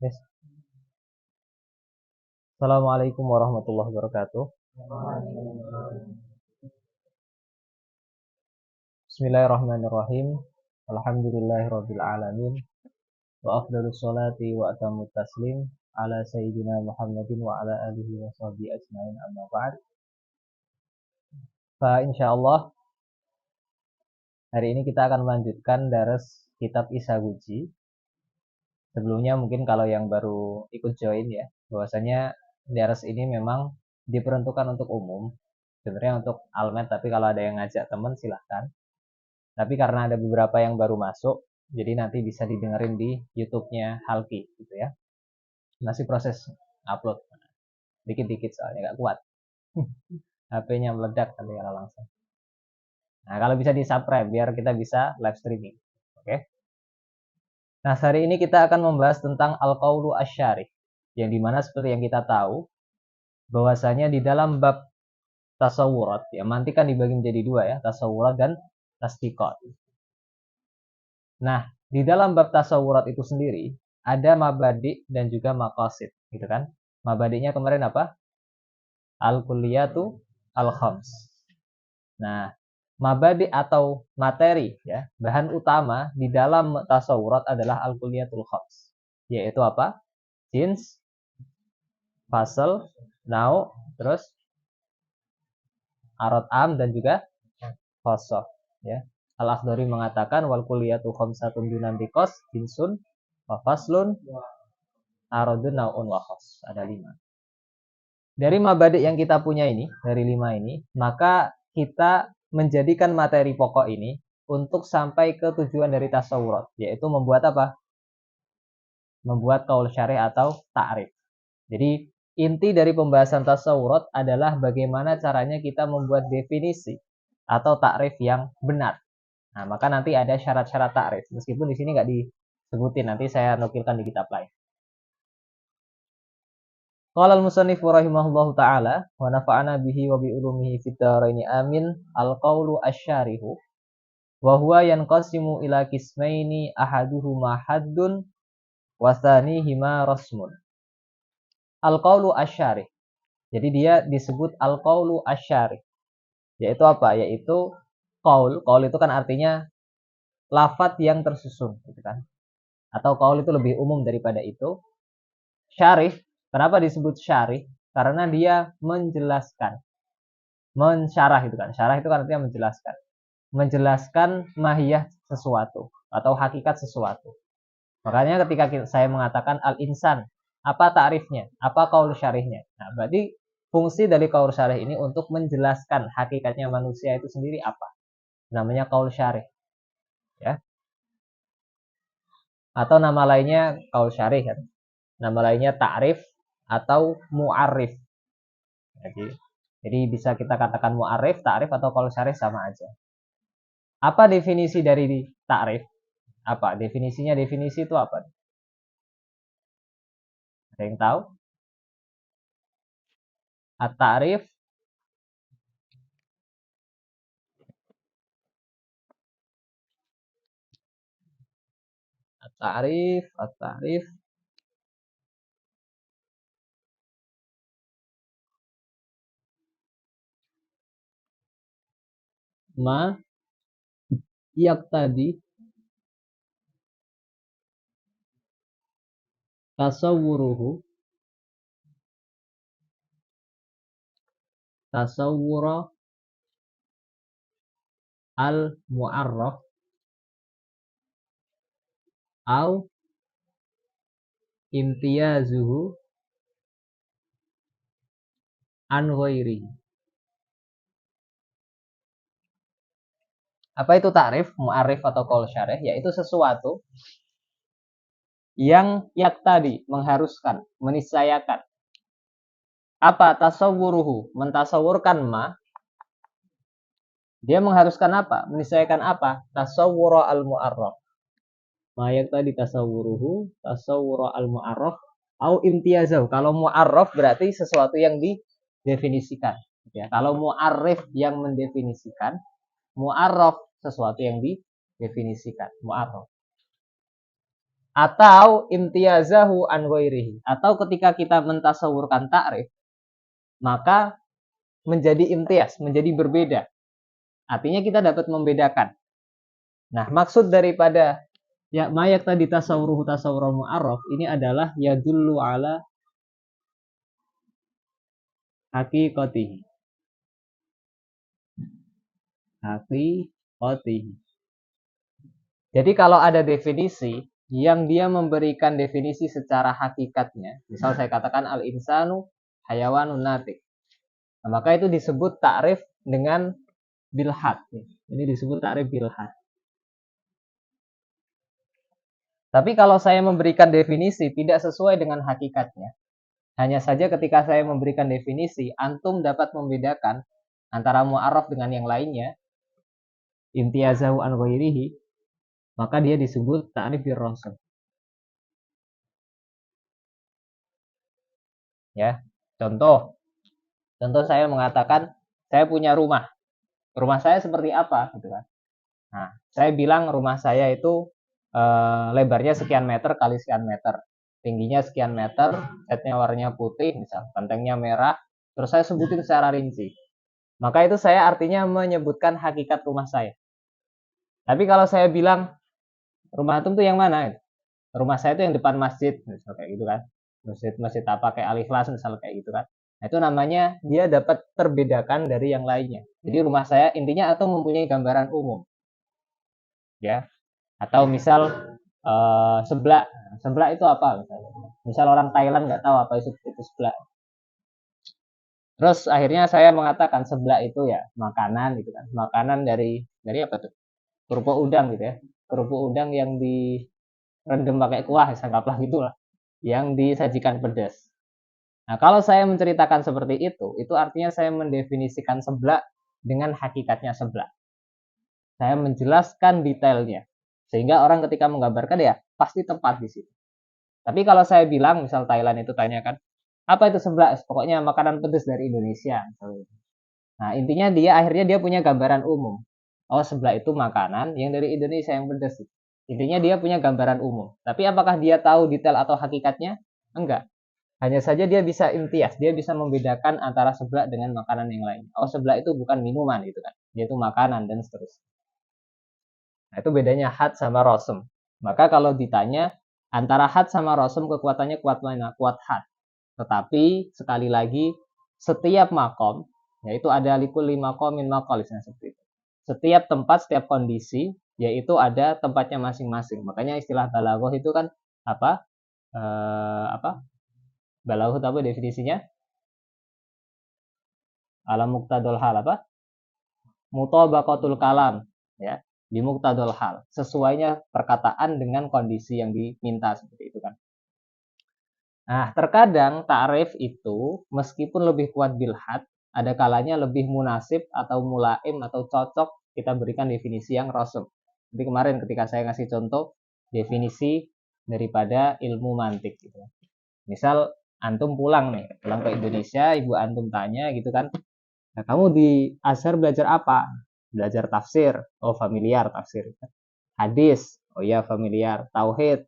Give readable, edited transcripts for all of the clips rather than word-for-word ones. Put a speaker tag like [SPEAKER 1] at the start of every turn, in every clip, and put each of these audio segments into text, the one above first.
[SPEAKER 1] Yes. Assalamualaikum warahmatullahi wabarakatuh. Bismillahirrahmanirrahim. Alhamdulillahirabbil alamin. Wa afdhalus sholati wa atamut taslim ala sayyidina Muhammadin wa ala alihi wa sahbihi ajmain, amma ba'd. Fa insyaallah hari ini kita akan melanjutkan daras kitab Isaguji. Sebelumnya mungkin kalau yang baru ikut join ya, bahwasanya daras ini memang diperuntukkan untuk umum, sebenarnya untuk almet, tapi kalau ada yang ngajak teman silahkan. Tapi karena ada beberapa yang baru masuk, jadi nanti bisa didengerin di YouTube-nya Halki gitu ya. Masih proses upload, dikit-dikit soalnya gak kuat. HP-nya meledak nanti kalau langsung. Nah, kalau bisa di-subscribe biar kita bisa live streaming. Oke. Nah, hari ini kita akan membahas tentang al-qaulu asy-syarih, yang dimana seperti yang kita tahu bahwasanya di dalam bab tasawurat, ya nanti kan dibagi menjadi dua ya, tasawurat dan tasdiqat. Nah, di dalam bab tasawurat itu sendiri ada mabadi dan juga maqasid, gitu kan? Mabadinya kemarin apa? Al-kulliyatu al-khams. Nah, mabadi atau materi ya, bahan utama di dalam tasawurat adalah al-kulliyatul khams. Yaitu apa? Jins, fasal, nau, terus arad am dan juga khosoh ya. Al-Akhdari mengatakan wal kulliyatu khamsatun dunantikos jinsun wa faslun aradun naun wa khos. Ada 5. Dari mabadi yang kita punya ini, dari 5 ini, maka kita menjadikan materi pokok ini untuk sampai ke tujuan dari tasawurat, yaitu membuat apa? Membuat qaul syarih atau ta'rif. Jadi inti dari pembahasan tasawurat adalah bagaimana caranya kita membuat definisi atau ta'rif yang benar. Nah, maka nanti ada syarat-syarat ta'rif. Meskipun di sini nggak disebutin, nanti saya nukilkan di kitab lain. Qala al-musannif rahimahullahu ta'ala wa nafa'ana bihi wa bi ulumihi fid dharaini amin. Al-qaulu asy-syarihu wa huwa yanqasimu ila qismaini ahaduhuma haddun wa tsanihima rasmun. Al-qaulu asy-syarih. Jadi dia disebut al-qaulu asy-syarih. Yaitu apa? Yaitu qaul. Qaul itu kan artinya lafadz yang tersusun, gitu kan? Atau qaul itu lebih umum daripada itu. Syarih, kenapa disebut syarih? Karena dia menjelaskan, mensyarah itu kan. Syarah itu kan artinya menjelaskan. Menjelaskan mahiyah sesuatu atau hakikat sesuatu. Makanya ketika saya mengatakan al-insan, apa ta'rifnya? Apa qaul syarihnya? Nah, berarti fungsi dari qaul syarih ini untuk menjelaskan hakikatnya manusia itu sendiri apa? Namanya qaul syarih. Ya. Atau nama lainnya qaul syarih kan. Nama lainnya ta'rif atau mu'arif. Jadi bisa kita katakan mu'arif, ta'rif atau qaul syarih sama aja. Apa definisi dari ta'rif? Apa definisinya? Definisi itu apa? Ada yang tahu? At-ta'rif At-ta'rif ma yaqtadi tasawwuruhu tasawwura al-mu'arraf au imtiyazuhu an ghairihi. Apa itu ta'rif, mu'arif atau qaul syarih? Yaitu sesuatu yang yaktadi, mengharuskan, meniscayakan. Apa? Tasawwuruhu, mentasawurkan ma. Dia mengharuskan apa? Meniscayakan apa? Tasawwura al-mu'arraf. Ma yaktadi tasawwuruhu, tasawwura al-mu'arraf au imtiyazahu. Kalau mu'arraf berarti sesuatu yang didefinisikan. Ya, kalau mu'arif yang mendefinisikan, mu'arraf sesuatu yang didefinisikan. Mu'arraf. atau imtiazahu an ghairihi, atau ketika kita mentasawurkan ta'rif maka menjadi imtiaz, menjadi berbeda. Artinya kita dapat membedakan. Nah, maksud daripada ya mayak tadi tasawuruhu tasawurul mu'arraf ini adalah yadullu ala haqiqatihi. Haqiqatihi. Jadi kalau ada definisi yang dia memberikan definisi secara hakikatnya, misal saya katakan al-insanu hayawanun natik. Nah, maka itu disebut ta'rif dengan bilhad. Ini disebut ta'rif bilhad. Tapi kalau saya memberikan definisi tidak sesuai dengan hakikatnya, hanya saja ketika saya memberikan definisi, antum dapat membedakan antara mu'arraf dengan yang lainnya, imtiazahu an ghairihi, maka dia disebut ta'rif bil rasul. Ya, contoh saya mengatakan saya punya rumah. Rumah saya seperti apa gitu kan. Nah, saya bilang rumah saya itu lebarnya sekian meter kali sekian meter. Tingginya sekian meter, catnya warnanya putih, misal, gentengnya merah, terus saya sebutin secara rinci. Maka itu saya artinya menyebutkan hakikat rumah saya. Tapi kalau saya bilang rumah antum tuh yang mana? Rumah saya itu yang depan masjid, misal kayak gitu kan. Masjid apa kayak Al-Ikhlas misal kayak gitu kan. Nah, itu namanya dia dapat terbedakan dari yang lainnya. Jadi rumah saya intinya atau mempunyai gambaran umum. Ya. Atau misal seblak. Seblak itu apa misalnya? Misal orang Thailand nggak tahu apa itu seblak. Terus akhirnya saya mengatakan seblak itu ya makanan gitu kan. Makanan dari apa tuh? Kerupuk udang gitu ya. Kerupuk udang yang direndam pakai kuah, anggaplah gitulah. Yang disajikan pedas. Nah, kalau saya menceritakan seperti itu artinya saya mendefinisikan seblak dengan hakikatnya seblak. Saya menjelaskan detailnya. Sehingga orang ketika menggambarkan ya pasti tepat di situ. Tapi kalau saya bilang, misal Thailand itu tanyakan, apa itu seblak? Pokoknya makanan pedas dari Indonesia. Nah, intinya dia akhirnya dia punya gambaran umum. Oh, seblak itu makanan yang dari Indonesia yang pedas. Intinya dia punya gambaran umum. Tapi apakah dia tahu detail atau hakikatnya? Enggak. Hanya saja dia bisa imtiaz, dia bisa membedakan antara seblak dengan makanan yang lain. Oh, seblak itu bukan minuman gitu kan. Dia itu makanan dan seterusnya. Nah, itu bedanya had sama rosem. Maka kalau ditanya antara had sama rosem kekuatannya kuat mana? Kuat had. Tetapi sekali lagi setiap makom yaitu ada likul lima komin makolisnya seperti itu. Setiap tempat, setiap kondisi yaitu ada tempatnya masing-masing. Makanya istilah balaghah itu kan apa? Apa? Balaghah itu apa definisinya? Ala muqtadul hal apa? Mutabaqatul kalam ya. Di muqtadul hal. Sesuainya perkataan dengan kondisi yang diminta seperti itu kan. Nah, terkadang ta'rif itu meskipun lebih kuat bilhad, ada kalanya lebih munasib atau mulaim atau cocok kita berikan definisi yang rosem. Jadi kemarin ketika saya ngasih contoh definisi daripada ilmu mantik gitu. Misal antum pulang nih, pulang ke Indonesia, ibu antum tanya gitu kan, nah, kamu di Azhar belajar apa? Belajar tafsir. Oh, familiar tafsir. Hadis. Oh iya, familiar. Tauhid.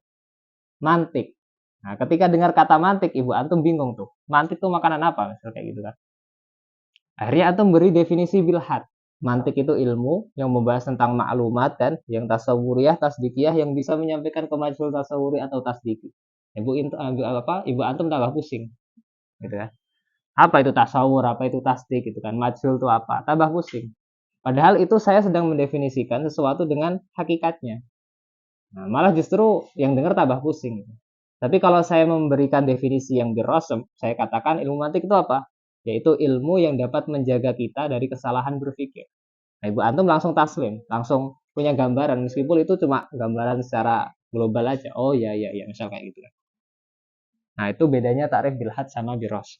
[SPEAKER 1] Mantik. Nah, ketika dengar kata mantik, ibu antum bingung tuh. Mantik tuh makanan apa? Misal kayak gitu kan. Akhirnya antum beri definisi bilhad. Mantik itu ilmu yang membahas tentang maklumat dan yang tasawuriyah, tasdikiyah yang bisa menyampaikan ke majhul tasawuri atau tasdiki. Ibu antum tambah pusing, gitu kan. Apa itu tasawur, apa itu tasdik gitu kan. Majhul itu apa? Tambah pusing. Padahal itu saya sedang mendefinisikan sesuatu dengan hakikatnya. Nah, malah justru yang dengar tambah pusing. Tapi kalau saya memberikan definisi yang birrosem, saya katakan ilmu mantik itu apa? Yaitu ilmu yang dapat menjaga kita dari kesalahan berpikir. Nah, ibu antum langsung taslim, langsung punya gambaran meskipun itu cuma gambaran secara global aja. Oh iya iya iya, misal kayak gitu. Nah, itu bedanya takrif bilhad sama birrosem.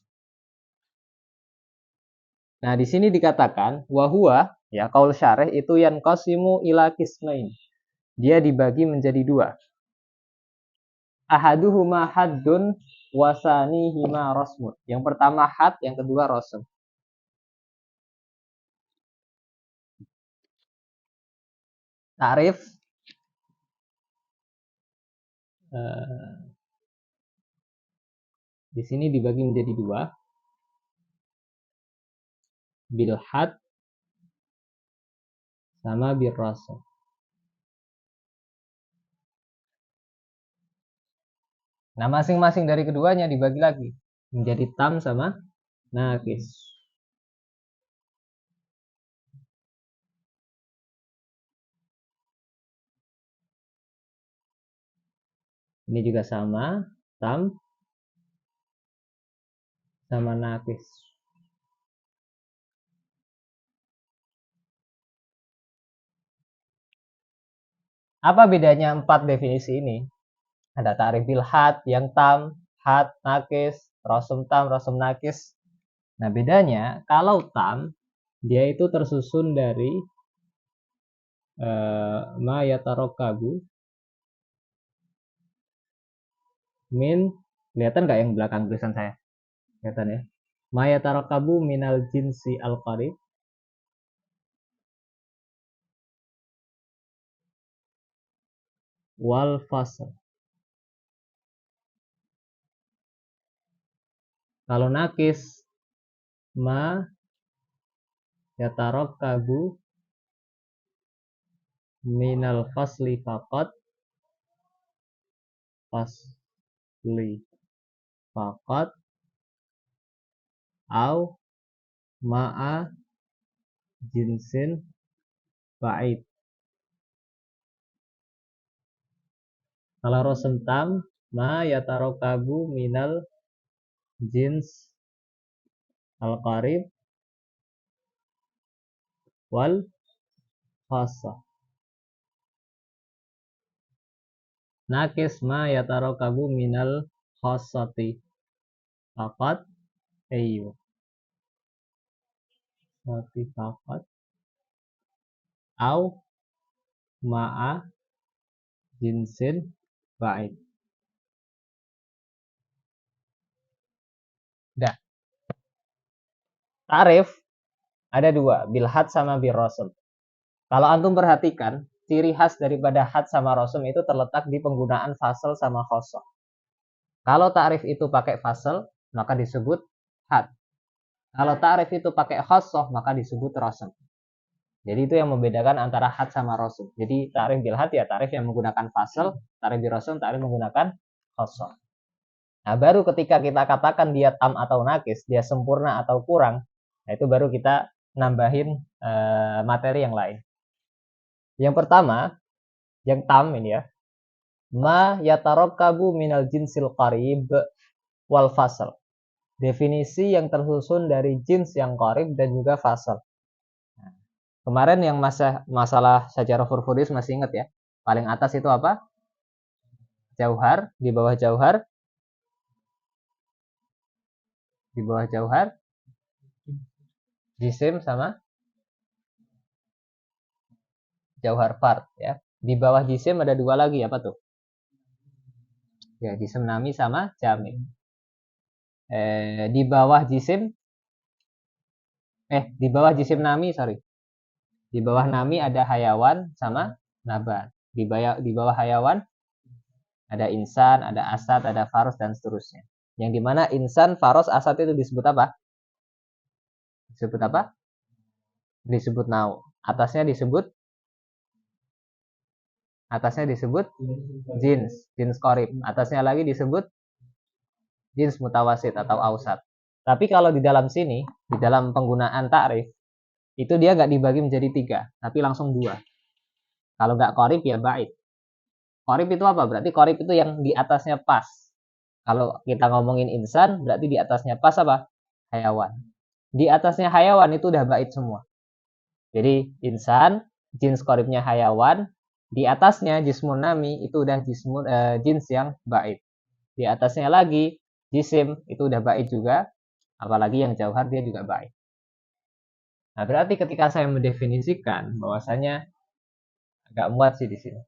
[SPEAKER 1] Nah, di sini dikatakan wahua ya kaul syarih itu yang qasimu ila kismain. Dia dibagi menjadi dua. Ahaduhuma haddun wasani hima rosmut. Yang pertama had, yang kedua rosm. Tarif Di sini dibagi menjadi dua, bilhat sama birrasam. Nah, masing-masing dari keduanya dibagi lagi menjadi tam sama nakis. Ini juga sama, tam sama nakis. Apa bedanya 4 definisi ini? Ada ta'rif bil had yang tam, had, nakis, rosum tam, rosum nakis. Nah, bedanya kalau tam dia itu tersusun dari ma yatarokabu min, kelihatan nggak yang belakang tulisan saya? Kelihatan ya? Ma yatarokabu minal jinsi al-qarib wal fasl. Kalau nakis ma yatarokabu minal fasli faqat, fasli faqat au ma'a jinsin ba'id. Kalau rosentam ma yatarokabu minal jins al-qarib wal khasah. Nakis ma yatarokabu minal khasati faqat ayu. Khasati faqat au ma'a jinsin ba'id. Dah. Tarif ada dua, bilhat sama birrosum. Kalau antum perhatikan, ciri khas daripada had sama rosum itu terletak di penggunaan fasal sama khosoh. Kalau ta'rif itu pakai fasal, maka disebut had. Kalau ta'rif itu pakai khosoh, maka disebut rosum. Jadi itu yang membedakan antara had sama rosum. Jadi ta'rif bil had ya ta'rif yang menggunakan fasal, ta'rif bil rosum ta'rif menggunakan khosoh. Nah, baru ketika kita katakan dia tam atau nakis, dia sempurna atau kurang, nah itu baru kita nambahin materi yang lain. Yang pertama, yang tam ini ya, ma yatarokabu minal jinsil qarib wal fasal. Definisi yang tersusun dari jins yang qarib dan juga fasal. Nah, kemarin yang masalah secara furfudis masih ingat ya. Paling atas itu apa? Jauhar, di bawah jauhar. Di bawah jauhar jisim sama jauhar fard ya. Di bawah jisim ada dua lagi apa tuh? Ya, jisim nami sama jamid. Di bawah jisim di bawah jisim nami, sorry. Di bawah nami ada hayawan sama nabat. Di bawah hayawan ada insan, ada asad, ada faros dan seterusnya. Yang dimana insan, faros, asad itu disebut apa? Disebut apa? Disebut nau. Atasnya disebut jins korib. Atasnya lagi disebut jins mutawasid atau ausat. Tapi kalau di dalam sini, di dalam penggunaan ta'rif, itu dia nggak dibagi menjadi 3, tapi langsung 2. Kalau nggak korib ya bait. Korib itu apa? Berarti korib itu yang di atasnya pas. Kalau kita ngomongin insan, berarti di atasnya pas apa? Hayawan. Di atasnya hayawan itu udah bait semua. Jadi insan, jins koribnya hayawan, di atasnya jismun nami itu udah jins yang bait. Di atasnya lagi jisim itu udah bait juga, apalagi yang jauhar dia juga bait. Nah, berarti ketika saya mendefinisikan bahwasanya agak muat sih di sini.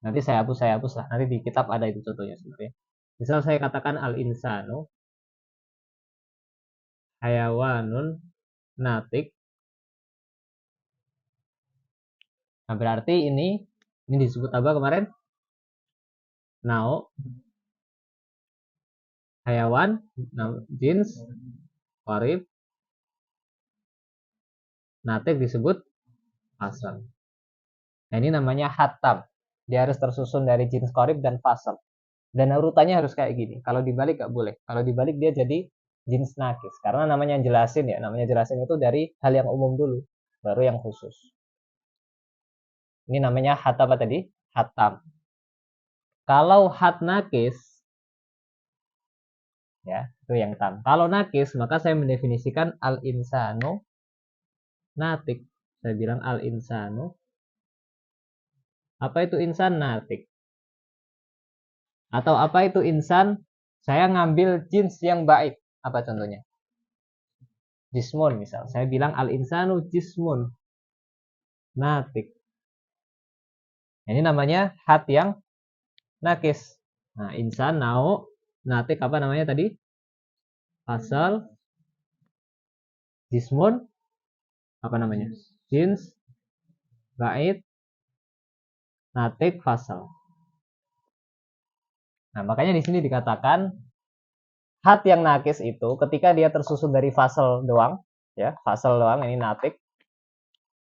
[SPEAKER 1] Nanti saya hapus lah. Nanti di kitab ada itu contohnya sebenarnya. Misal saya katakan al-insanu hayawanun natik. Nah, berarti ini disebut apa kemarin? nau, hayawan, jins, qarib, natik disebut fasal. Nah, ini namanya hatam. Dia harus tersusun dari jins qarib dan fasal. Dan urutannya harus kayak gini. Kalau dibalik nggak boleh. Kalau dibalik dia jadi jins nakis. Karena namanya jelasin ya. Namanya jelasin itu dari hal yang umum dulu. Baru yang khusus. Ini namanya hat apa tadi? Hatam. Kalau hat nakis, ya itu yang tam. Kalau nakis, maka saya mendefinisikan al-insanu natik. Saya bilang al-insanu. Apa itu insan? Natik. Atau apa itu insan? Saya ngambil jins yang baik. Apa contohnya? Jismun misal. Saya bilang al-insanu jismun. Natik. Ini namanya hat yang nakis. Nah, insan, nau, natik apa namanya tadi? Fasal, jismun, apa namanya? Jins, bait, natik, fasal. Nah, makanya di sini dikatakan hat yang nakis itu ketika dia tersusun dari fasal doang, ya, fasal doang ini natik,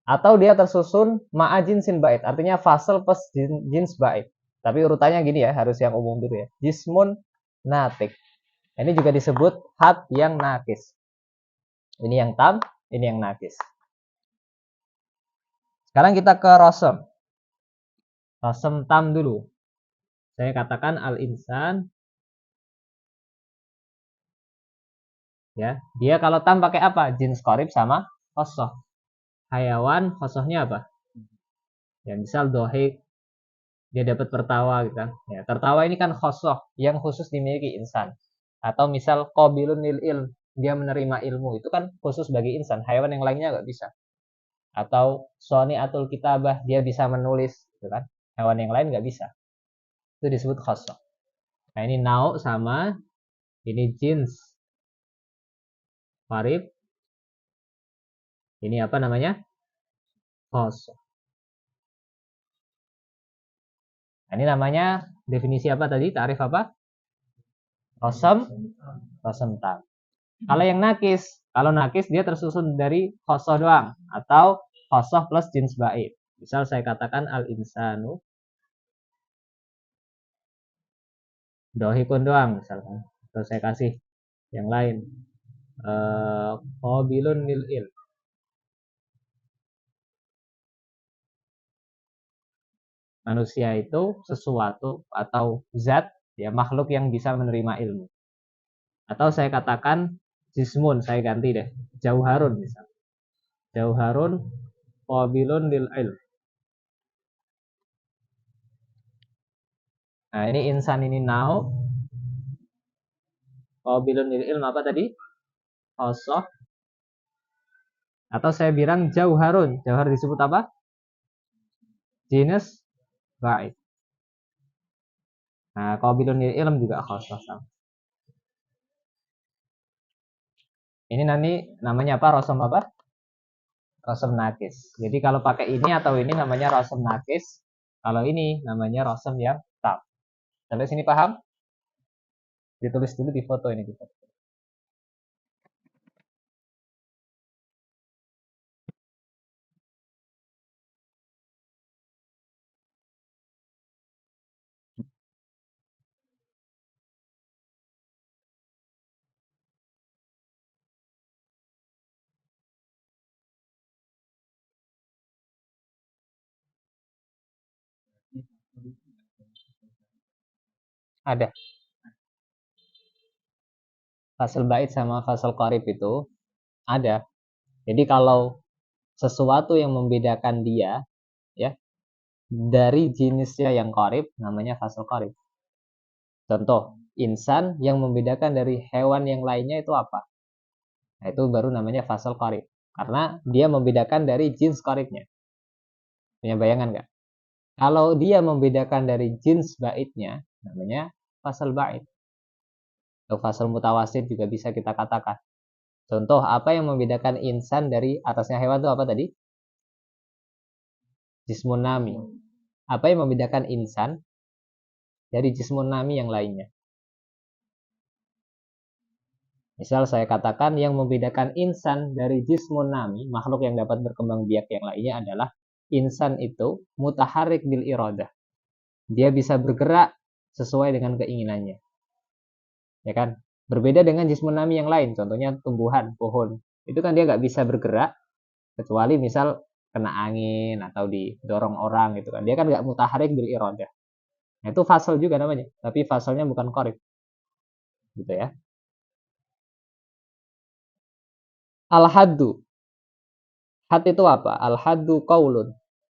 [SPEAKER 1] atau dia tersusun ma'a jinsin bait, artinya fasal plus jins bait. Tapi urutannya gini ya, harus yang umum dulu ya. Jismun, natik. Ini juga disebut hat yang nakis. Ini yang tam, ini yang nakis. Sekarang kita ke rosem. Rosem tam dulu. Saya katakan al-insan. Ya, dia kalau tam pakai apa? Jins qarib sama khosoh. Hayawan khosohnya apa? Ya, misal dohik, dia dapat tertawa gitu kan. Ya, tertawa ini kan khosoh yang khusus dimiliki insan. Atau misal qabilun lil ilm, dia menerima ilmu, itu kan khusus bagi insan. Hayawan yang lainnya nggak bisa. Atau soni'atul kitabah, dia bisa menulis, gitu kan. Hewan yang lain nggak bisa. Itu disebut khosoh. Nah, ini nau sama ini jins qarib. Ini apa namanya? Khosoh. Nah, ini namanya definisi apa tadi? Tarif apa? Rosem, rosem tam. Kalau yang nakis, kalau nakis dia tersusun dari khosoh doang atau khosoh plus jins bait. Misal saya katakan al-insanu dohikun doang misalkan. Atau saya kasih yang lain. Qabilun lil ilm. Manusia itu sesuatu atau zat, ya makhluk yang bisa menerima ilmu. Atau saya katakan jismun, saya ganti deh. Jauharun misal. Jauharun qabilun lil ilm. Nah, ini insan ini now. Qabilun lil ilm apa tadi? Khosoh. Atau saya bilang jauharun. Jauhar disebut apa? Jenis baik. Nah, qabilun lil ilm juga khosoh sama. Ini nanti namanya apa? Rosem apa? Rosem nakis. Jadi kalau pakai ini atau ini namanya rosem nakis. Kalau ini namanya rosem yang tam. Sampai sini paham? Ditulis dulu di foto ini. Ada. Fasal bait sama fasal qarib itu ada. Jadi kalau sesuatu yang membedakan dia ya dari jenisnya yang qarib namanya fasal qarib. Contoh, insan yang membedakan dari hewan yang lainnya itu apa? Nah, itu baru namanya fasal qarib. Karena dia membedakan dari jins qaribnya. Punya bayangan nggak? Kalau dia membedakan dari jins baitnya, namanya fasal bait. Atau fasal mutawasid juga bisa kita katakan. Contoh, apa yang membedakan insan dari atasnya hewan itu apa tadi? Jismun nami. Apa yang membedakan insan dari jismun nami yang lainnya. Misal saya katakan yang membedakan insan dari jismun nami, makhluk yang dapat berkembang biak yang lainnya adalah insan itu mutaharik bil iradah. Dia bisa bergerak sesuai dengan keinginannya. Ya kan? Berbeda dengan jismun nami yang lain, contohnya tumbuhan, pohon. Itu kan dia nggak bisa bergerak kecuali misal kena angin atau didorong orang gitu kan. Dia kan nggak mutaharik bil iradah. Nah, itu fasal juga namanya, tapi fasalnya bukan qarib. Gitu ya. Al-haddu. Had itu apa? Al-haddu qaulun.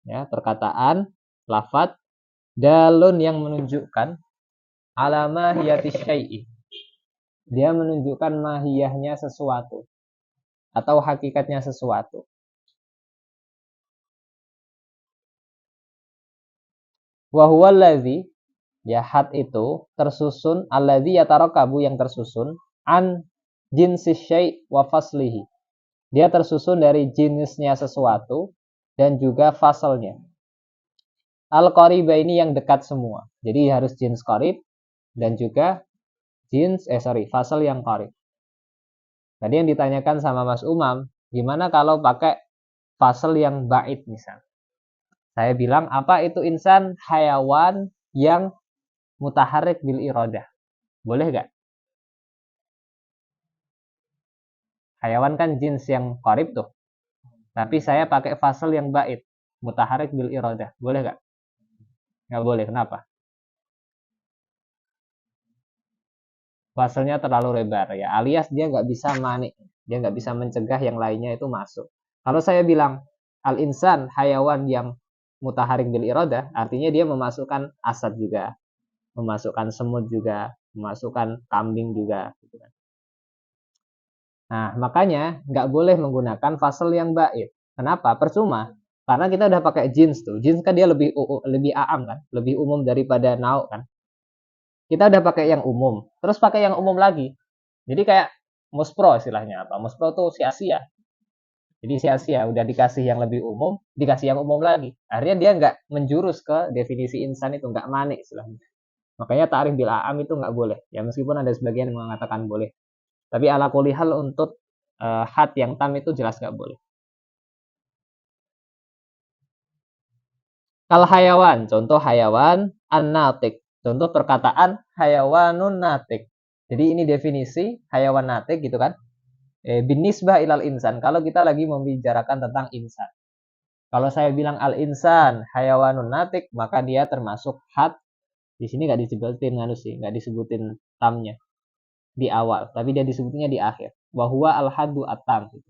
[SPEAKER 1] Ya, perkataan, lafat, dalun yang menunjukkan ala mahiyati syai'i. Dia menunjukkan mahiyahnya sesuatu atau hakikatnya sesuatu. Wa huwa allazi, ya had itu tersusun, allazi yatarakabu yang tersusun an jinsi syai' wa faslihi. Dia tersusun dari jenisnya sesuatu dan juga fasalnya. Al-qariba ini yang dekat semua. Jadi harus jins qarib dan juga fasal yang qarib. Tadi yang ditanyakan sama Mas Umam, gimana kalau pakai fasal yang ba'id misal? Saya bilang, apa itu insan? Hayawan yang mutaharik bil iradah. Boleh gak? Hayawan kan jins yang qarib tuh. Tapi saya pakai fasal yang ba'id. Mutaharik bil iradah. Boleh gak? Gak boleh. Kenapa? Fasalnya terlalu lebar ya, alias dia nggak bisa manik, dia nggak bisa mencegah yang lainnya itu masuk. Kalau saya bilang al-insan hayawan yang mutaharik bil iradah, artinya dia memasukkan asad juga, memasukkan semut juga, memasukkan kambing juga gitu kan. Nah, makanya nggak boleh menggunakan fasal yang ba'id. Kenapa? Percuma. Karena kita udah pakai jins tuh. Jins kan dia lebih aam kan, lebih umum daripada nau kan. Kita udah pakai yang umum, terus pakai yang umum lagi. Jadi kayak muspro istilahnya apa? Muspro tuh sia-sia. Jadi sia-sia, udah dikasih yang lebih umum, dikasih yang umum lagi. Akhirnya dia nggak menjurus ke definisi insan itu, nggak manik istilahnya. Makanya ta'rif bil a'am itu nggak boleh. Ya meskipun ada sebagian yang mengatakan boleh. Tapi ala kulli hal untuk had yang tam itu jelas nggak boleh. Kal hayawan, contoh hayawan an-natik. Contoh perkataan hayawanun natik. Jadi ini definisi hayawan natik gitu kan. Binisbah ilal insan. Kalau kita lagi membicarakan tentang insan. Kalau saya bilang al insan hayawanun natik, maka dia termasuk had. Di sini nggak disebutin nggak disebutin tamnya di awal, tapi dia disebutnya di akhir. Wahwa al hadu atam. Gitu.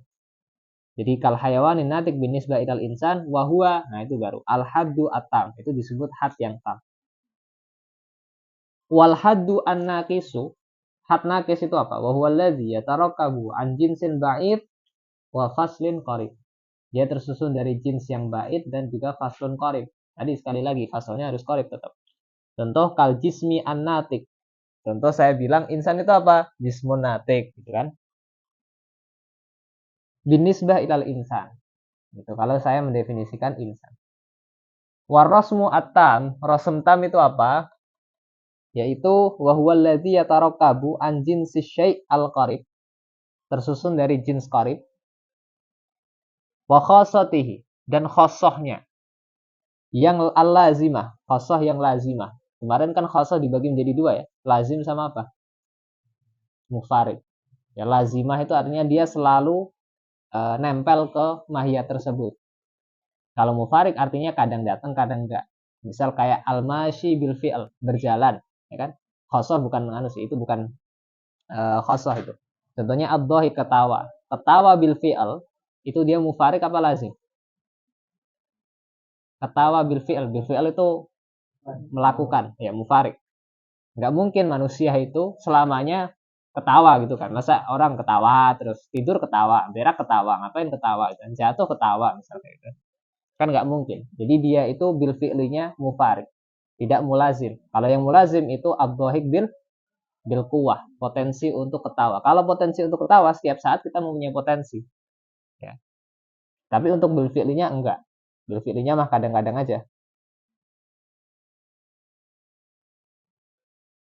[SPEAKER 1] Jadi kal hayawanin natik binisbah ilal insan wahwa, nah itu baru al hadu atam. Itu disebut had yang tam. Wal hadu an naqisu, had naqis itu apa? Wa huwa allazi yatarakabu an jinsin ba'id wa faslin qarib. Dia tersusun dari jins yang ba'id dan juga faslun qarib. Tadi sekali lagi faslnya harus qarib tetap. Contoh kal jismi an natik. Contoh saya bilang insan itu apa? Jismun natik gitu kan. Binisbah ilal insan. Gitu. Kalau saya mendefinisikan insan. Warosmu atam, rosem tam itu apa? Yaitu wahuwallazi yatarakabu an jinsi syai' al-qarib. Tersusun dari jins qarib. Wa khosatihi. Dan khosohnya. Yang al-lazimah. Khosoh yang lazimah. Kemarin kan khosoh dibagi menjadi dua ya. Lazim sama apa? Mufarid. Ya, lazimah itu artinya dia selalu nempel ke mahiyat tersebut. Kalau mufarid artinya kadang datang, kadang enggak. Misal kayak al-mashi bil fi'l, berjalan, ya kan? Khosoh bukan menganus, itu bukan khosoh itu. Contohnya ad-dhahik, ketawa. Ketawa bil fi'l itu dia mufarid apa lazim? Ketawa bil fi'l itu melakukan, ya mufarid. Nggak mungkin manusia itu selamanya ketawa gitu kan. Masa orang ketawa terus tidur ketawa, berak ketawa, ngapain ketawa, dan jatuh ketawa misalnya gitu. Kan nggak mungkin. Jadi dia itu bil fi'linya mufarid, tidak mulazim. Kalau yang mulazim itu ad-dhahik bil kuwah, potensi untuk ketawa. Kalau potensi untuk ketawa setiap saat kita mempunyai potensi. Ya. Tapi untuk bil fi'linya enggak. Bil fi'linya mah kadang-kadang aja.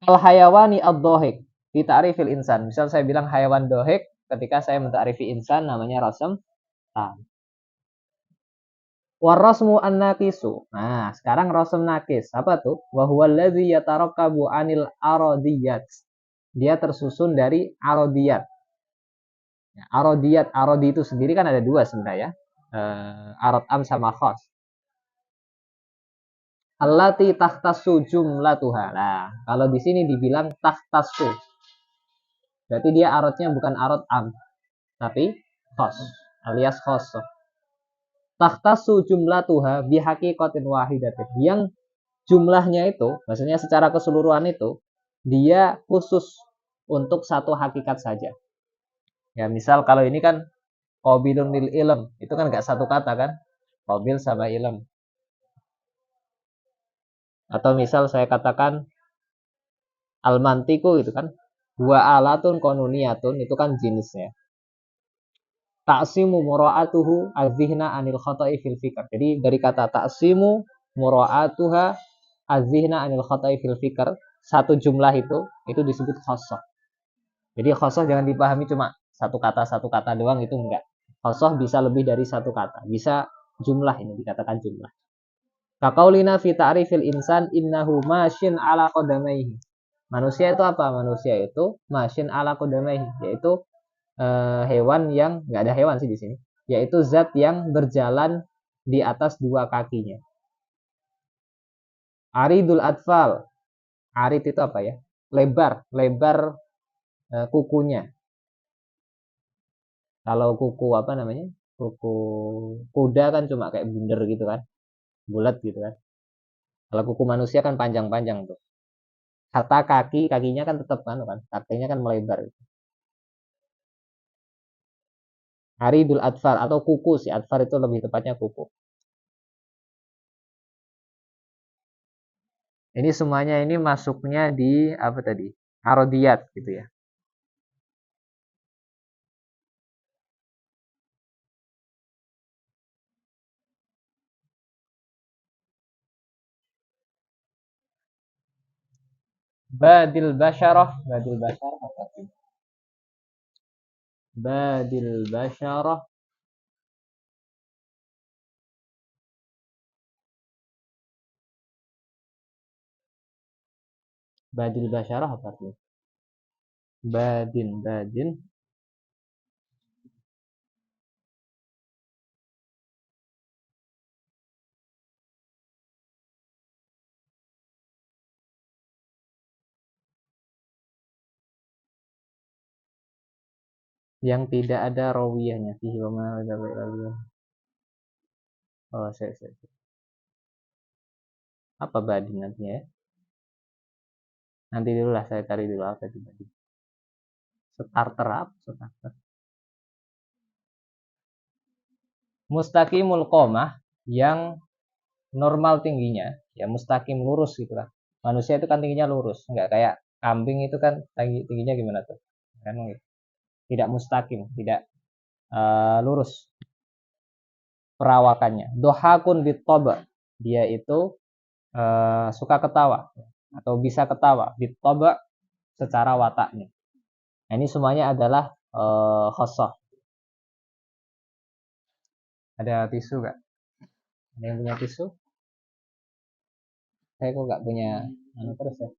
[SPEAKER 1] Al hayawani ad-dhahik fi ta'rifil insan. Misal saya bilang hayawan dohik, ketika saya mentakrifi insan namanya rasam tam. Warasmu an-naqisu. Nah, sekarang rasam nakis. Apa tuh? Wa huwa alladzi yatarakabu anil aradiyat. Dia tersusun dari aradiyat. Ya, aradiyat, aradi itu sendiri kan ada dua sebenarnya. Arad am sama khas. Allati tahtasu jumlatuha. Nah, kalau di sini dibilang tahtasu, berarti dia aradnya bukan arad am, tapi khas alias khas. Tahtasu jumlatuha bihaqiqatin wahidatin. Yang jumlahnya itu, maksudnya secara keseluruhan itu, dia khusus untuk satu hakikat saja. Ya, misal kalau ini kan qabilun lil ilm, itu kan nggak satu kata kan? Qabil sama ilm. Atau misal saya katakan al-mantiku gitu kan. Dua alatun konuniyatun itu kan jenisnya. Ta'simu mura'atuhu az-zihna anil khata'i fil fikr. Jadi dari kata ta'simu mura'atuha az-zihna anil khata'i fil fikr, satu jumlah itu disebut khosoh. Jadi khosoh jangan dipahami cuma satu kata doang, itu enggak. Khosoh bisa lebih dari satu kata, bisa jumlah, ini dikatakan jumlah. Kaqaulina fi ta'rifil insan innahu masyin ala qadamaihi. Manusia itu apa? Manusia itu masyin ala qadamaihi, yaitu hewan yang enggak ada hewan sih di sini, yaitu zat yang berjalan di atas dua kakinya. Aridul atfal. Arid itu apa ya? Lebar, lebar kukunya. Kalau kuku apa namanya? Kuku kuda kan cuma kayak bunder gitu kan, bulat gitu kan. Kalau kuku manusia kan panjang-panjang tuh. Kata kakinya kan tetap kan, kakinya kan melebar. Aridul adfar atau kuku sih, adfar itu lebih tepatnya kuku. Ini semuanya ini masuknya di apa tadi? Arodiyat gitu ya. Badil basyarah apa sih? Badil basyarah, badil basyarah apa sih? Badin yang tidak ada rawiyahnya fihi wa ma ada rawiyah. Oh, saya. Apa badin nantinya ya? Nanti dulu lah, saya cari dulu apa itu badin. Starter apa? Starter. Mustaqimul qomah, yang normal tingginya, ya mustaqim lurus gitu lah. Manusia itu kan tingginya lurus, nggak kayak kambing itu kan tingginya gimana tuh? Kan tidak mustaqim, tidak lurus perawakannya. Dohakun bitoba, dia itu suka ketawa atau bisa ketawa bitoba secara wataknya. Nah, ini semuanya adalah khosoh. Ada tisu nggak? Ada yang punya tisu? Saya kok nggak punya terus ya.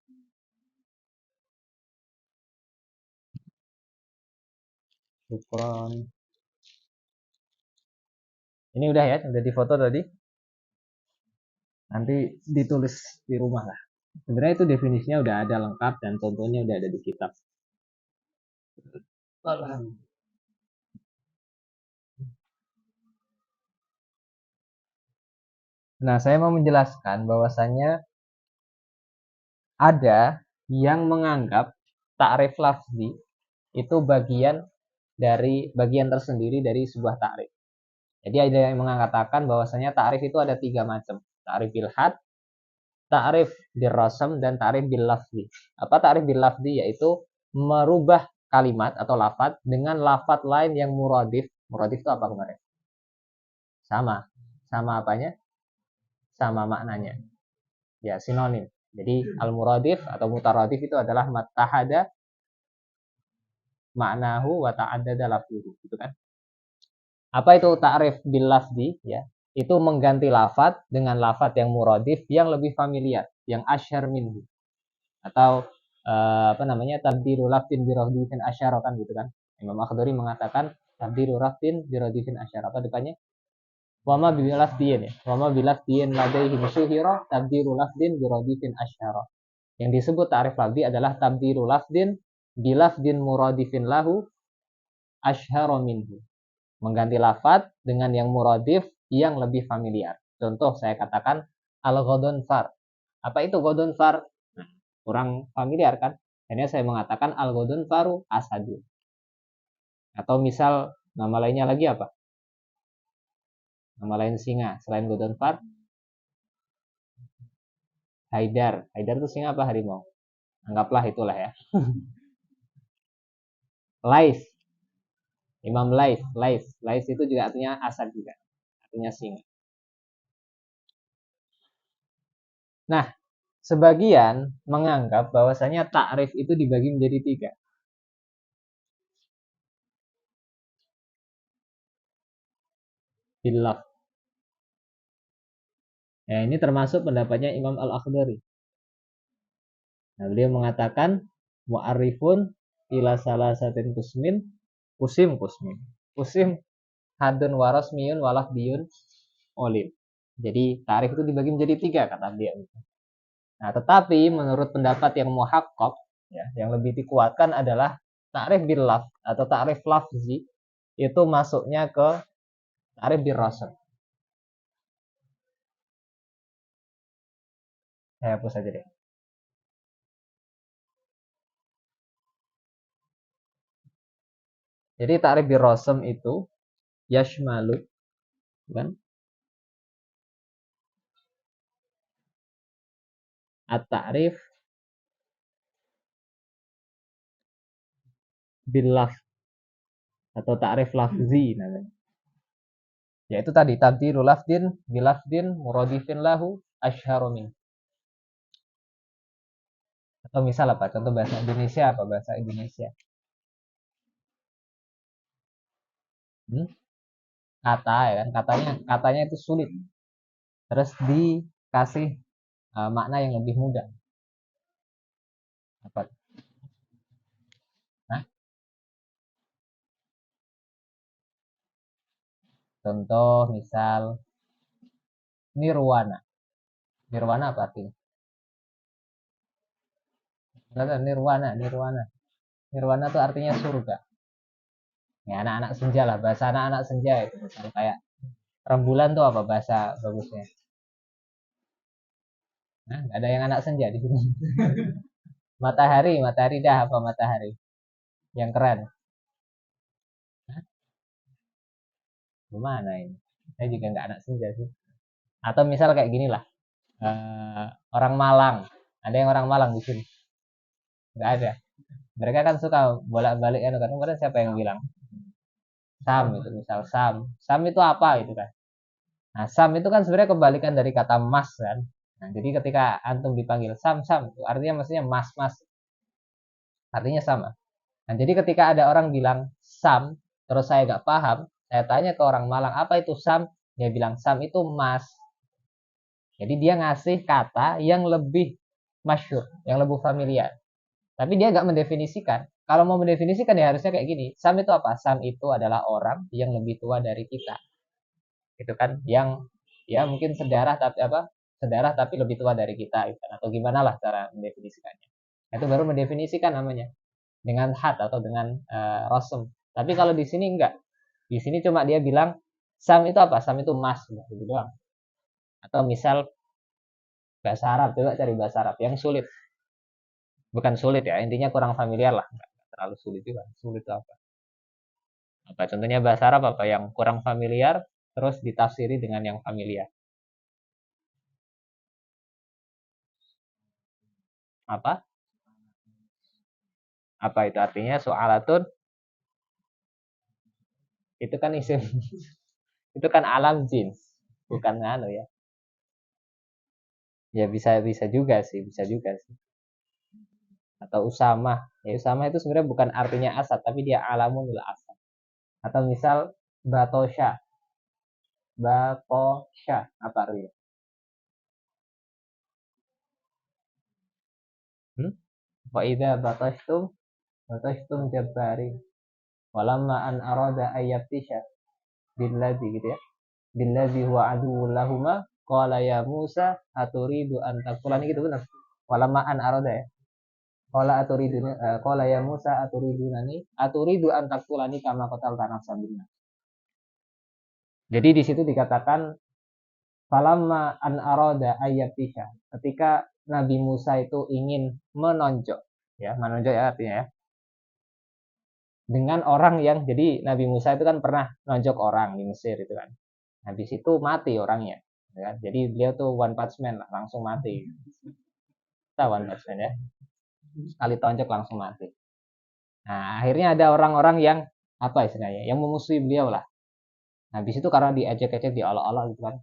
[SPEAKER 1] Syukron. Ini udah ya, udah difoto tadi. Nanti ditulis di rumah lah. Sebenarnya itu definisinya udah ada lengkap dan contohnya udah ada di kitab. Nah, saya mau menjelaskan bahwasannya ada yang menganggap ta'rif lafzi itu bagian tersendiri dari sebuah ta'rif. Jadi ada yang mengatakan bahwasanya ta'rif itu ada 3 macam. Ta'rif bil had, ta'rif bil rasam, dan ta'rif bil lafzi. Apa ta'rif bil lafzi? Yaitu merubah kalimat atau lafaz dengan lafaz lain yang muradif. Muradif itu apa kemarin? Sama apanya? Sama maknanya. Ya, sinonim. Jadi al-muradif atau mutaradif itu adalah matahada ma'nahu wa ta'addada lafzuhu, gitu kan. Apa itu ta'rif bil lafzi ya? Itu mengganti lafat dengan lafat yang muradif yang lebih familiar, yang asyhar minhu. Atau apa namanya? Tabdilu lafzin bi radifin asyhar kan gitu kan. Imam Akhdari mengatakan tabdilu lafzin bi radifin asyhar. Apa depannya? Wa ma bi lafdin ya. Wa ma bi lafdin ladaihi syuhira tabdilu lafzin bi radifin asyhar. Yang disebut ta'rif lafzi adalah tabdilu lafzin bi lafzin muradifin lahu asyhara minhu. Mengganti lafat dengan yang muradif yang lebih familiar. Contoh saya katakan al-ghadunfar. Apa itu ghadunfar? Nah, kurang familiar kan? Akhirnya saya mengatakan al-ghadunfaru asadun. Atau misal nama lainnya lagi apa? Nama lain singa selain ghadunfar? Haidar. Haidar itu singa apa harimau? Anggaplah itulah ya. Lais. Imam Lais. Lais itu juga artinya asad juga. Artinya singa. Nah, sebagian menganggap bahwasanya takrif itu dibagi menjadi 3. Bilaf. Ya, ini termasuk pendapatnya Imam Al-Akhdari. Nah, beliau mengatakan mu'arifun ila salasatin kusim. Kusim hadun warasmiyun walafdiyun olim. Jadi takrif itu dibagi menjadi 3 kata beliau. Nah, tetapi menurut pendapat yang muhaqqaq ya, yang lebih dikuatkan adalah takrif bil laf atau takrif lafzi itu masuknya ke takrif bil rasm. Saya hapus saja deh. Jadi takrif bil rasm itu yashmalu kan at-ta'rif bil laf atau ta'rif lafzi namanya. Yaitu tadi tabdilu lafdin bilafdin muradifin lahu asyharu min. Atau misal apa? Contoh bahasa Indonesia apa bahasa Indonesia? Hmm? Kata ya kan, katanya itu sulit. Terus dikasih makna yang lebih mudah. Apa? Nah, contoh misal nirwana. Nirwana apa artinya? Nirwana. Nirwana itu artinya surga. Ya, anak-anak senja lah, bahasa anak-anak senja itu. Misal kayak rembulan tuh apa bahasa bagusnya? Nah, nggak ada yang anak senja di sini. Matahari dah apa matahari? Yang keren. Hah? Gimana ini? Saya juga nggak anak senja sih. Atau misal kayak gini lah. Orang Malang. Ada yang orang Malang di sini? Nggak ada. Mereka kan suka bolak-balik kan. Kemarin siapa yang bilang? Sam itu misal Sam. Sam itu apa itu kan? Nah, Sam itu kan sebenarnya kebalikan dari kata Mas kan. Nah, jadi ketika antum dipanggil Sam, itu artinya maksudnya Mas. Artinya sama. Nah, jadi ketika ada orang bilang Sam, terus saya nggak paham, saya tanya ke orang Malang, apa itu Sam? Dia bilang Sam itu Mas. Jadi dia ngasih kata yang lebih masyhur, yang lebih familiar. Tapi dia nggak mendefinisikan. Kalau mau mendefinisikan ya harusnya kayak gini. Sam itu apa? Sam itu adalah orang yang lebih tua dari kita. Itu kan yang ya mungkin sedarah tapi apa? Sedarah tapi lebih tua dari kita gitu kan. Atau gimana lah cara mendefinisikannya. Itu baru mendefinisikan namanya dengan hat atau dengan rosem. Tapi kalau di sini enggak. Di sini cuma dia bilang Sam itu apa? Sam itu emas gitu doang. Atau misal bahasa Arab, coba cari bahasa Arab yang sulit. Bukan sulit ya, intinya kurang familiar lah. Enggak terlalu sulit juga. Sulit itu apa? Apa contohnya bahasa Arab apa yang kurang familiar terus ditafsiri dengan yang familiar. Apa? Apa itu artinya? Soalatun itu kan isim. Itu kan alam jins, bukan anu ya. Ya bisa juga sih, bisa juga sih. Atau Usama. Ya Usama itu sebenarnya bukan artinya Asad, tapi dia alamunil Asad. Atau misal Batosha. Batosha apa artinya? Hmm? Wa idza batashtum jabbari. Walamma an arada ayyabtisha billadzi gitu ya. Billadzi huwa aduwwul lahuma qala ya Musa aturidu an taqtulani gitu benar. Walamma an arada ya. Qala aturidu qala ya Musa aturidu an taqtulani kama qatalta nafsan bil. Jadi di situ dikatakan falamma an arada ayyabtisha. Ketika Nabi Musa itu ingin menonjok ya, menonjok ya artinya ya, dengan orang yang jadi Nabi Musa itu kan pernah nonjok orang di Mesir itu kan. Habis itu mati orangnya. Ya kan? Jadi beliau tuh one punch man lah, langsung mati. Kita one punch man ya. Sekali tonjok langsung mati. Nah, akhirnya ada orang-orang yang apa istilahnya, yang memusuhi beliau lah. Habis itu karena diejek-ejek, diolok-olok gitu kan.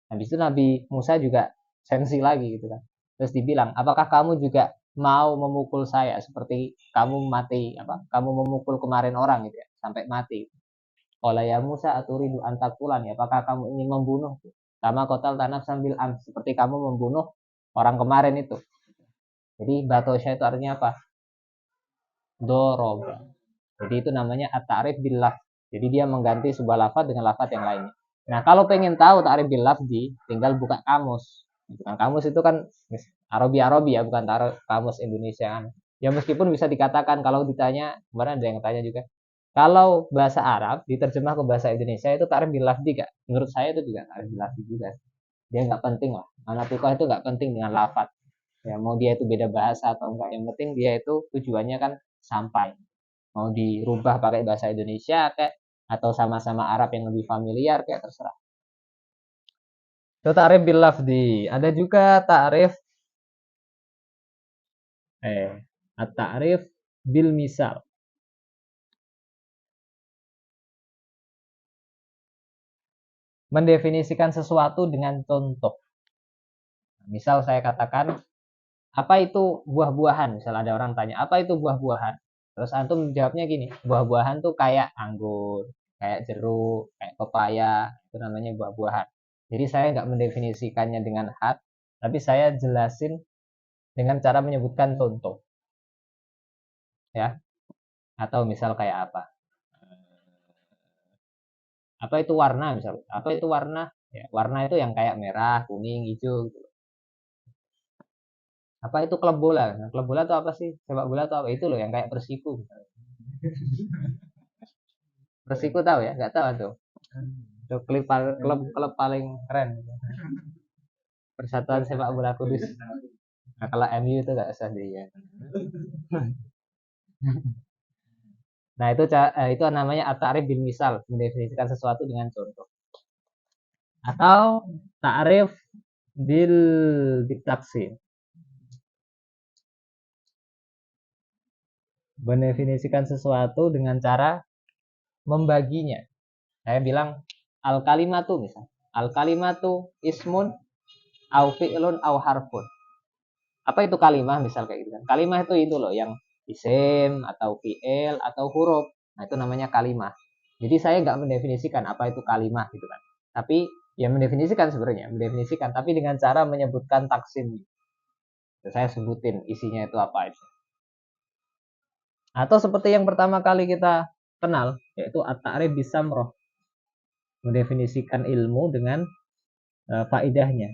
[SPEAKER 1] Habis itu Nabi Musa juga sensi lagi gitu kan. Terus dibilang, apakah kamu juga mau memukul saya seperti kamu mati apa? Kamu memukul kemarin orang gitu ya, sampai mati. Qala ya Musa aturidu an taqtulani, apakah kamu ingin membunuh? Sama kotal tanah sambil seperti kamu membunuh orang kemarin itu. Jadi batosya itu artinya apa? Doroba. Jadi itu namanya at-ta'rif bil lafz. Jadi dia mengganti sebuah lafaz dengan lafaz yang lainnya. Nah, kalau pengen tahu ta'rif bil lafzi, tinggal buka kamus. Nah, kamus itu kan Arabi ya, bukan kamus Indonesia kan. Ya meskipun bisa dikatakan kalau ditanya, kemarin ada yang tanya juga. Kalau bahasa Arab diterjemah ke bahasa Indonesia itu ta'rif bil lafzi gak? Menurut saya itu juga ta'rif bil lafzi juga. Dia nggak penting lah. Manatikoh itu nggak penting dengan lafaz. Ya mau dia itu beda bahasa atau enggak, yang penting dia itu tujuannya kan sampai. Mau dirubah pakai bahasa Indonesia kayak atau sama-sama Arab yang lebih familiar kayak terserah. Itu ta'rif bil lafzi. Ada juga ta'rif at-ta'rif bil misal. Mendefinisikan sesuatu dengan contoh. Misal saya katakan, apa itu buah-buahan? Misal ada orang tanya, apa itu buah-buahan? Terus antum jawabnya gini, buah-buahan tuh kayak anggur, kayak jeruk, kayak pepaya, itu namanya buah-buahan. Jadi saya nggak mendefinisikannya dengan had, tapi saya jelasin dengan cara menyebutkan contoh, ya. Atau misal kayak apa? Apa itu warna misal? Apa itu warna? Ya, warna itu yang kayak merah, kuning, hijau gitu. Apa itu klub bola? Nah, klub bola itu apa sih? Sepak bola itu apa? Itu loh yang kayak Persiku misalnya. Persiku tahu ya? Nggak tahu tuh. Itu klub paling keren. Persatuan Sepak Bola Kudus. Nah, kalau MU itu nggak usah dia. Nah, itu namanya at-ta'rif bil misal, mendefinisikan sesuatu dengan contoh. Atau ta'rif bil ditaksim, mendefinisikan sesuatu dengan cara membaginya. Saya bilang al kalimatu misal. Al kalimatu ismun au fi'lun au harfun. Apa itu kalimah misal kayak gitu kan. Kalimah itu loh yang isim atau fi'il atau huruf. Nah, itu namanya kalimah. Jadi saya nggak mendefinisikan apa itu kalimah gitu kan. Tapi ya mendefinisikan sebenarnya, mendefinisikan tapi dengan cara menyebutkan taksim. Saya sebutin isinya itu apa itu. Atau seperti yang pertama kali kita kenal, yaitu at-ta'rif bisamroh. Mendefinisikan ilmu dengan faidahnya.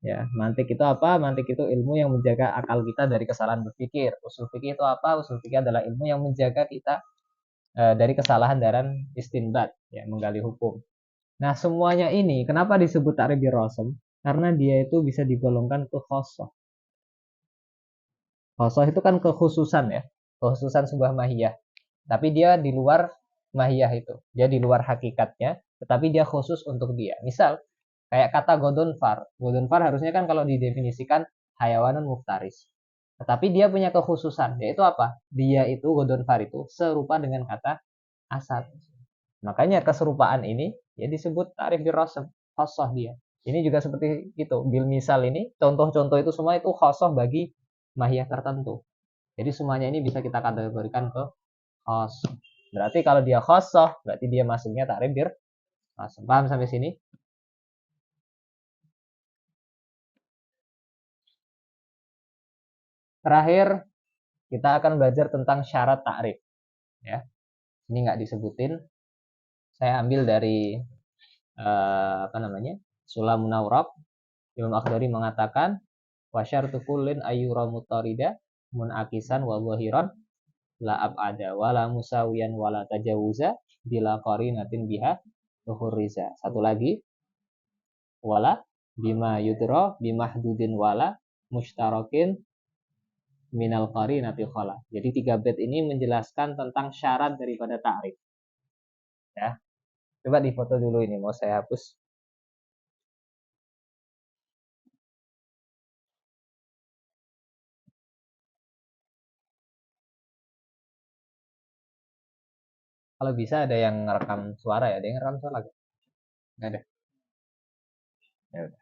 [SPEAKER 1] Ya, mantik itu apa? Mantik itu ilmu yang menjaga akal kita dari kesalahan berpikir. Usul fikih itu apa? Usul fikih adalah ilmu yang menjaga kita dari kesalahan dalam istinbat, ya, menggali hukum. Nah, semuanya ini kenapa disebut ta'rif birrasm? Karena dia itu bisa digolongkan ke khosoh. Khosoh itu kan kekhususan ya, kekhususan sebuah mahiyah. Tapi dia di luar mahiyah itu. Dia di luar hakikatnya, tetapi dia khusus untuk dia. Misal, kayak kata godonfar. Godonfar harusnya kan kalau didefinisikan hayawanun muftaris. Tetapi dia punya kekhususan, yaitu apa? Dia itu, godonfar itu, serupa dengan kata asad. Makanya keserupaan ini ya disebut ta'rif birrasm, khosoh dia. Ini juga seperti itu. Bil misal ini, contoh-contoh itu semua itu khosoh bagi mahiyah tertentu. Jadi semuanya ini bisa kita kategorikan ke khos. Berarti kalau dia khosoh, berarti dia masuknya takrif bir khos. Paham sampai sini? Terakhir, kita akan belajar tentang syarat takrif. Ya, ini nggak disebutin. Saya ambil dari apa namanya? Sulamun Awraq. Imam Akhdari mengatakan wasyartu kullin ayyura mutarida munakisan wa zahiran la ab'ada wala musawiyan wala tajawuza bila qarinatin biha tuhuriza. Satu lagi wala bima yudra bimahdudin wala mushtarakin minal qarinati khala. Jadi 3 bait ini menjelaskan tentang syarat daripada ta'rif. Ya. Coba difoto dulu ini mau saya hapus. Kalau bisa ada yang ngerekam suara ya, ada yang ngerekam suara. Nggak ada. Ya